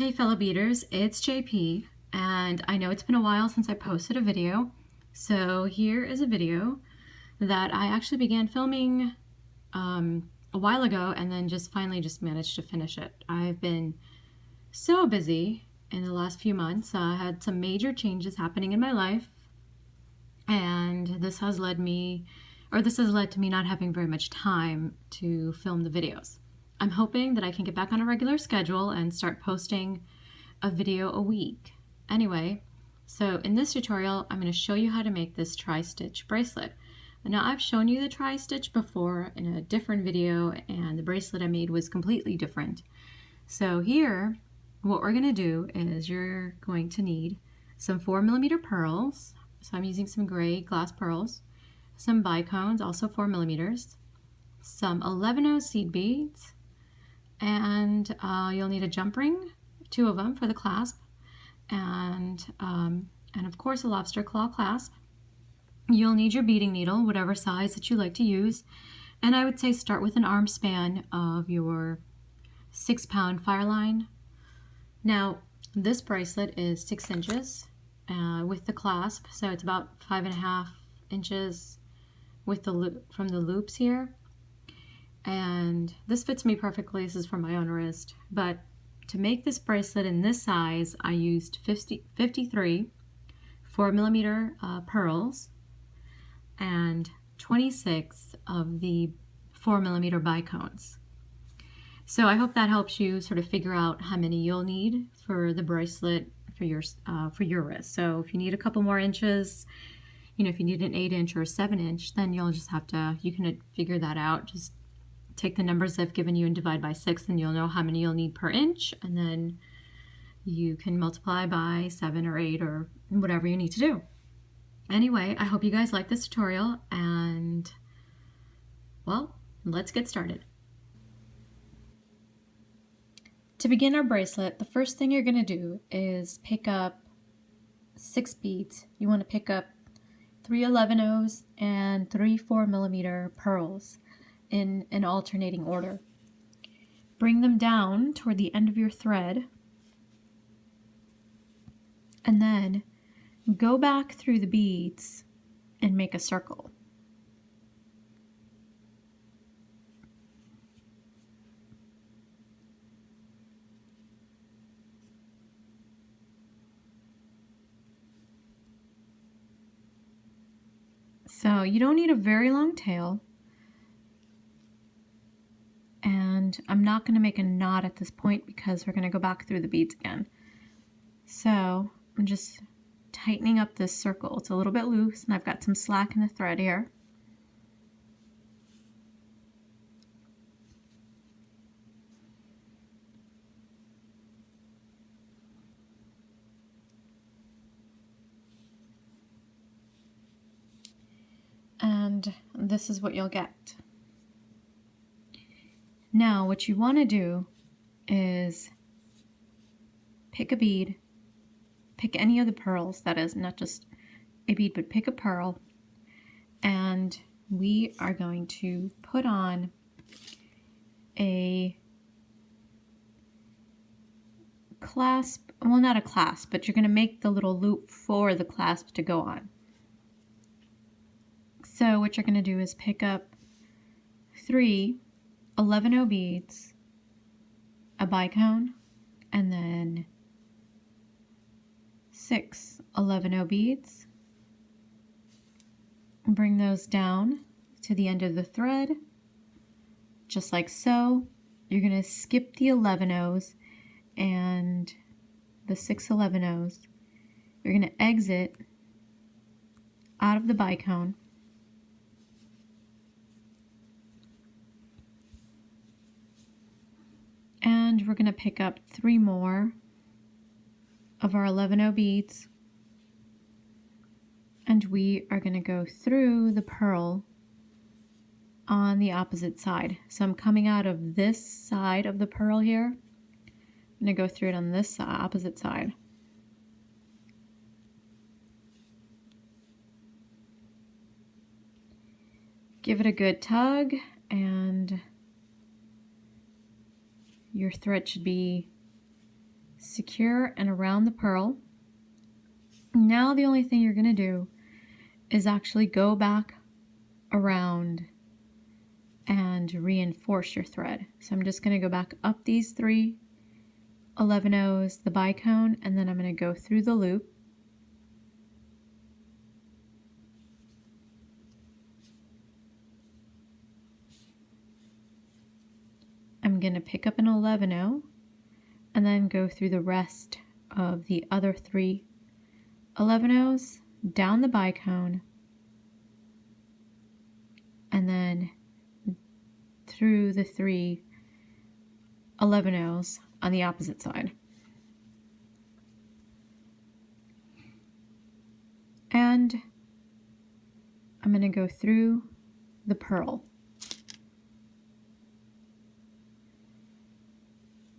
Hey fellow beaders, it's JP, and I know it's been a while since I posted a video, so here is a video that I actually began filming a while ago and then finally managed to finish it. I've been so busy in the last few months. I had some major changes happening in my life, and this has led to me not having very much time to film the videos. I'm hoping that I can get back on a regular schedule and start posting a video a week. Anyway, so in this tutorial, I'm going to show you how to make this tri-stitch bracelet. Now, I've shown you the tri-stitch before in a different video, and the bracelet I made was completely different. So here, what we're going to do is you're going to need some 4mm pearls. So I'm using some gray glass pearls, some bicones, also 4mm, some 11/0 seed beads, and you'll need a jump ring, 2 of them for the clasp, and of course a lobster claw clasp. You'll need your beading needle, whatever size that you like to use, and I would say start with an arm span of your 6-pound fireline. Now, this bracelet is 6 inches with the clasp, so it's about 5.5 inches with the loop from the loops here. And this fits me perfectly. This is for my own wrist. But to make this bracelet in this size, I used 53 4mm pearls and 26 of the 4mm bicones. So I hope that helps you sort of figure out how many you'll need for the bracelet for your wrist. So if you need a couple more inches, if you need an 8-inch or a 7-inch, then you'll just have to, you can figure that out. Just take the numbers I've given you and divide by 6, and you'll know how many you'll need per inch, and then you can multiply by 7 or 8 or whatever you need to do. Anyway, I hope you guys like this tutorial, and well, let's get started. To begin our bracelet, the first thing you're going to do is pick up 6 beads. You want to pick up 3 11/0s and 3 4mm pearls in an alternating order. Bring them down toward the end of your thread, and then go back through the beads and make a circle. So you don't need a very long tail, and I'm not going to make a knot at this point because we're going to go back through the beads again. So I'm just tightening up this circle. It's a little bit loose, and I've got some slack in the thread here. And this is what you'll get. Now, what you want to do is pick a bead, pick any of the pearls, that is, not just a bead, but pick a pearl, and we are going to put on a clasp, well, not a clasp, but you're going to make the little loop for the clasp to go on. So what you're going to do is pick up 3 11/0 beads, a bicone, and then 6 11/0 beads. Bring those down to the end of the thread, just like so. You're going to skip the 11/0s and the 6 11/0s. You're going to exit out of the bicone, and we're going to pick up 3 more of our 11/0 beads, and we are going to go through the pearl on the opposite side. So I'm coming out of this side of the pearl here. I'm going to go through it on this opposite side. Give it a good tug, and your thread should be secure and around the pearl. Now the only thing you're going to do is actually go back around and reinforce your thread. So I'm just going to go back up these 3 11/0s, the bicone, and then I'm going to go through the loop. I'm going to pick up an 11/0 and then go through the rest of the other 3 11/0s down the bicone and then through the 3 11/0s on the opposite side. And I'm going to go through the pearl.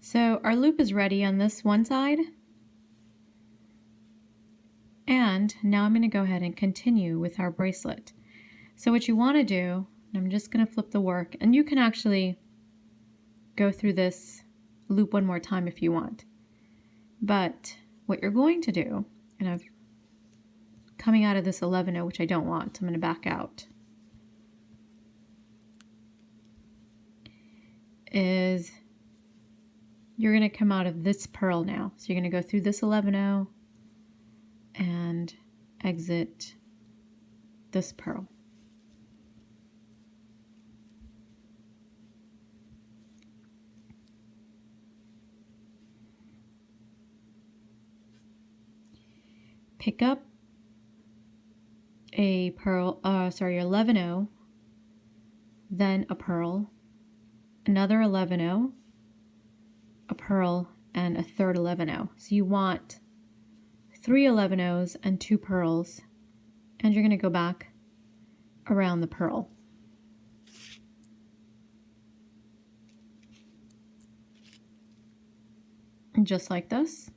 So our loop is ready on this one side. And now I'm going to go ahead and continue with our bracelet. So what you want to do, and I'm just going to flip the work, and you can actually go through this loop one more time if you want. But what you're going to do, and I'm coming out of this 11/0, which I don't want, so I'm going to back out, is you're going to come out of this pearl now. So you're going to go through this 11/0 and exit this pearl. Pick up a pearl, your 11/0, then a pearl, another 11/0, a pearl, and a third 11/0. So you want 3 11/0s and 2 pearls, and you're going to go back around the pearl. And just like this.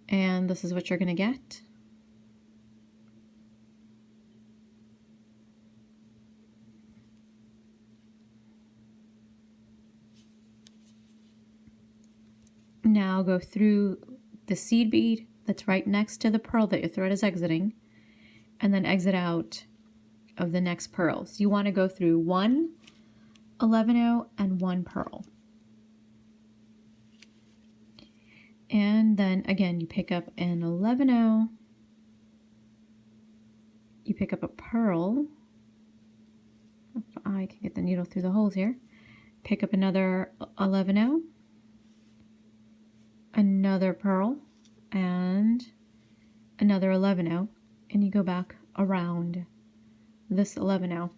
And this is what you're going to get. Now go through the seed bead that's right next to the pearl that your thread is exiting, and then exit out of the next pearl. So you want to go through 1 11/0 and 1 pearl. And then again, you pick up an 11/0, you pick up a pearl, if I can get the needle through the holes here, pick up another 11/0, another pearl, and another 11/0, and you go back around this 11/0.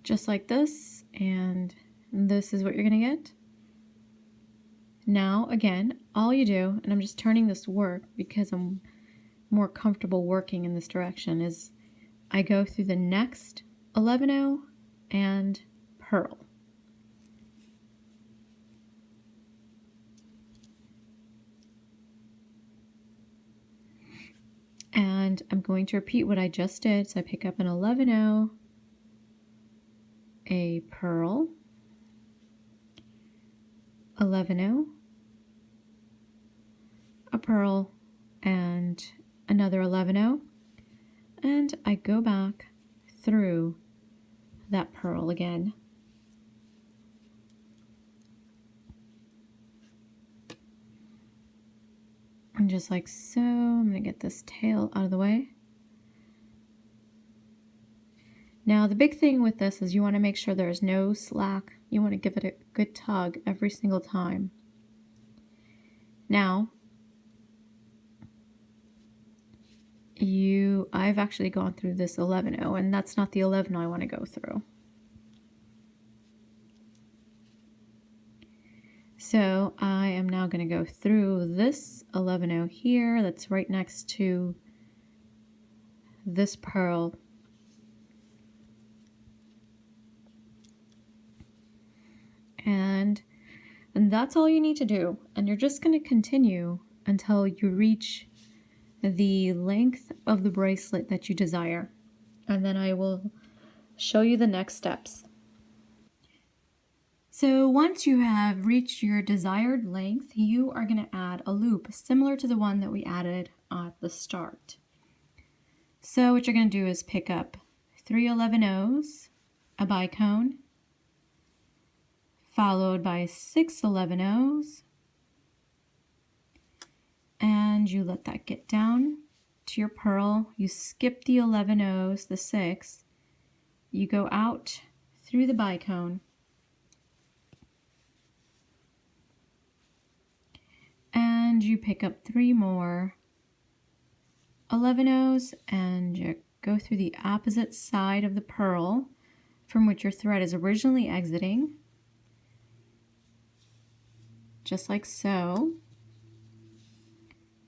Just like this, and this is what you're going to get. Now, again, all you do, and I'm just turning this work because I'm more comfortable working in this direction, is I go through the next 11/0 and pearl. And I'm going to repeat what I just did. So I pick up an 11/0, a pearl, 11/0, a pearl, and another 11/0, and I go back through that pearl again. And just like so, I'm going to get this tail out of the way. Now the big thing with this is you want to make sure there's no slack. You want to give it a good tug every single time. Now, I've actually gone through this 11/0, and that's not the 11/0 I want to go through. So I am now going to go through this 11/0 here that's right next to this pearl. And that's all you need to do. And you're just going to continue until you reach the length of the bracelet that you desire. and then I will show you the next steps. So once you have reached your desired length, you are going to add a loop similar to the one that we added at the start. So what you're going to do is pick up 3 11/0s, a bicone, followed by 6 11/0s, and you let that get down to your purl. You skip the 11/0s, the 6, you go out through the bicone, and you pick up 3 more 11/0s, and you go through the opposite side of the purl from which your thread is originally exiting, just like so.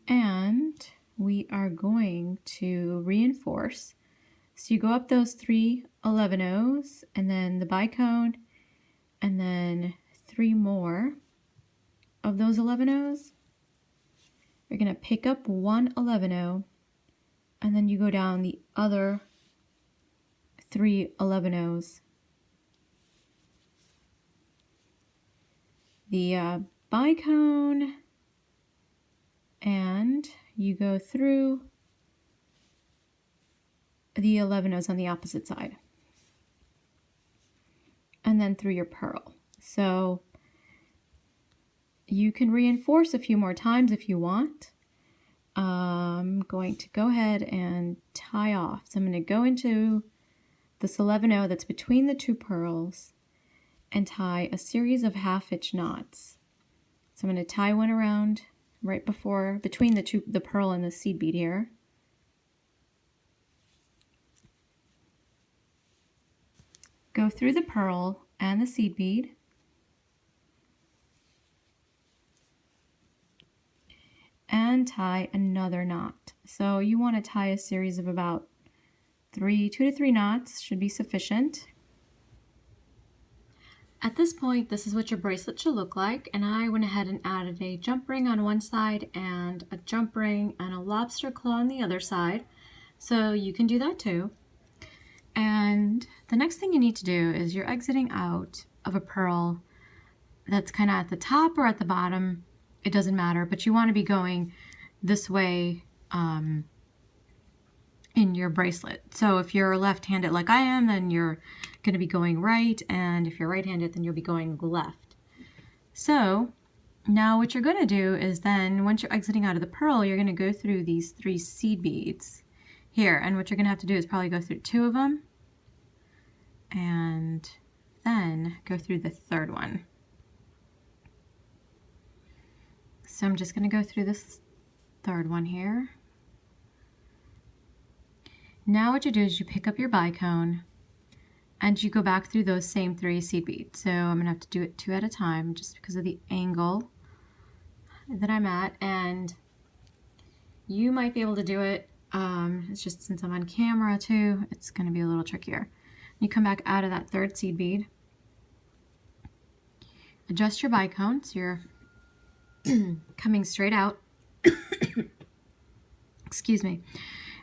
And we are going to reinforce. So you go up those 3 11/0s, and then the bicone, and then 3 more of those 11/0s. You're going to pick up 1 11/0, and then you go down the other 3 11/0s. The bicone, and you go through the 11/0s on the opposite side, and then through your purl. So you can reinforce a few more times if you want. I'm going to go ahead and tie off. So I'm going to go into this 11/0 that's between the 2 purls and tie a series of half-hitch knots. So I'm going to tie one around right between the purl and the seed bead here. Go through the purl and the seed bead, and tie another knot. So you want to tie a series of about 2 to 3 knots should be sufficient. At this point, this is what your bracelet should look like, and I went ahead and added a jump ring on one side and a jump ring and a lobster claw on the other side, so you can do that too. And the next thing you need to do is you're exiting out of a purl that's kind of at the top or at the bottom, it doesn't matter, but you want to be going this way in your bracelet. So if you're left-handed like I am, then you're going to be going right, and if you're right-handed, then you'll be going left. So now what you're going to do is then once you're exiting out of the purl, you're going to go through these 3 seed beads here, and what you're going to have to do is probably go through 2 of them and then go through the 3rd one. So I'm just going to go through this 3rd one here. Now what you do is you pick up your bicone and you go back through those same 3 seed beads. So I'm going to have to do it 2 at a time just because of the angle that I'm at, and you might be able to do it. It's just since I'm on camera too, it's going to be a little trickier. You come back out of that 3rd seed bead, adjust your bicone so you're coming straight out. Excuse me.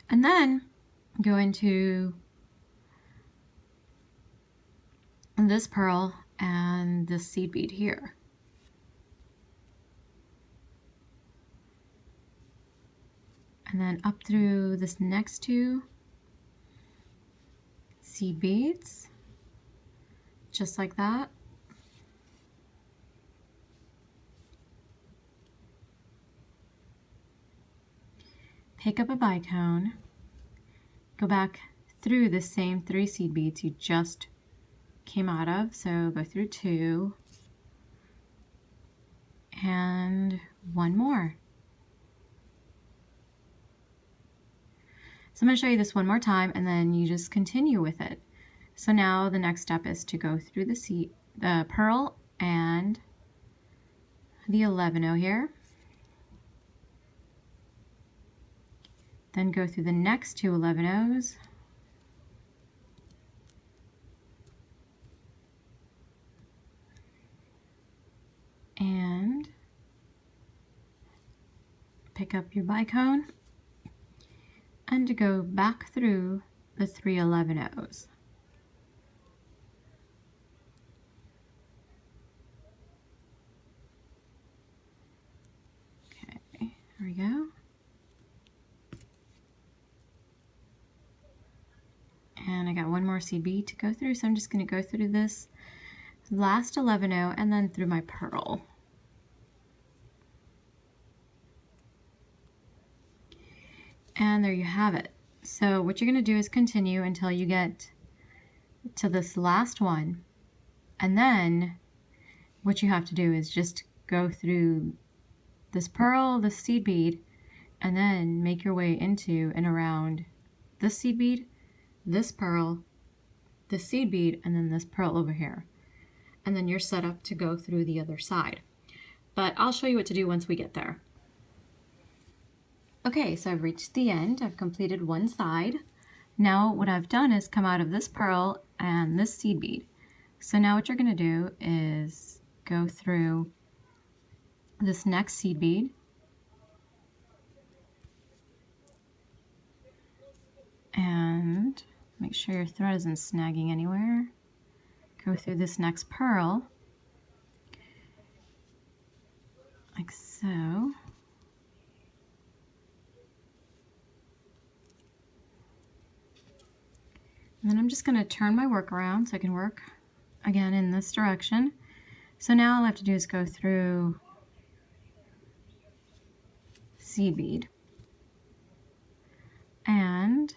And then go into this purl and this seed bead here. And then up through this next 2 seed beads, just like that. Pick up a bicone, go back through the same 3 seed beads you just came out of. So go through 2 and 1 more. So I'm going to show you this one more time, and then you just continue with it. So now the next step is to go through the purl and the 11/0 here. Then go through the next 2 11/0s. And pick up your bicone and to go back through the 3/11-ohs. Okay, there we go. And I got one more seed bead to go through, so I'm just going to go through this last 11-oh and then through my pearl. And there you have it. So what you're going to do is continue until you get to this last one. And then what you have to do is just go through this pearl, this seed bead, and then make your way into and around this seed bead, this pearl, this seed bead, and then this pearl over here. And then you're set up to go through the other side. But I'll show you what to do once we get there. Okay, so I've reached the end. I've completed one side. Now what I've done is come out of this pearl and this seed bead. So now what you're going to do is go through this next seed bead, and make sure your thread isn't snagging anywhere. Go through this next pearl, like so. And then I'm just going to turn my work around so I can work again in this direction. So now all I have to do is go through seed bead and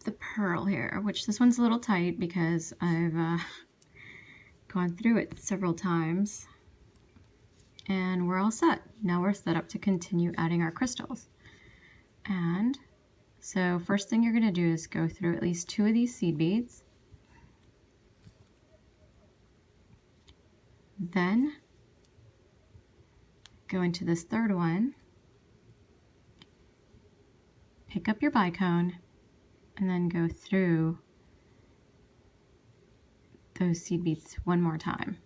the pearl here, which this one's a little tight because I've gone through it several times. And we're all set. Now we're set up to continue adding our crystals. And so first thing you're going to do is go through at least 2 of these seed beads. Then go into this third one, pick up your bicone, and then go through those seed beads one more time.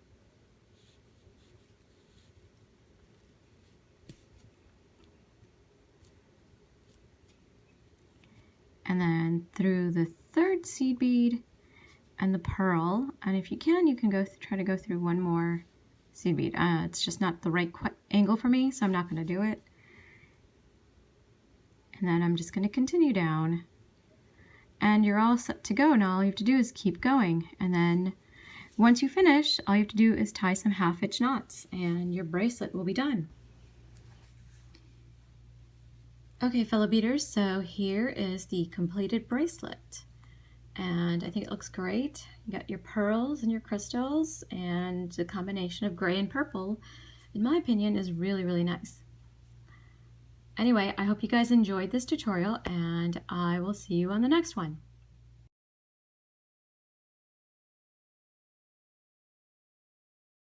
And then through the third seed bead and the pearl, and if you can go try to go through one more seed bead. It's just not the right angle for me, so I'm not going to do it. And then I'm just going to continue down, and you're all set to go. Now all you have to do is keep going, and then once you finish, all you have to do is tie some half-hitch knots, and your bracelet will be done. Okay, fellow beaders, so here is the completed bracelet, and I think it looks great. You got your pearls and your crystals, and the combination of gray and purple, in my opinion, is really, really nice. Anyway, I hope you guys enjoyed this tutorial, and I will see you on the next one.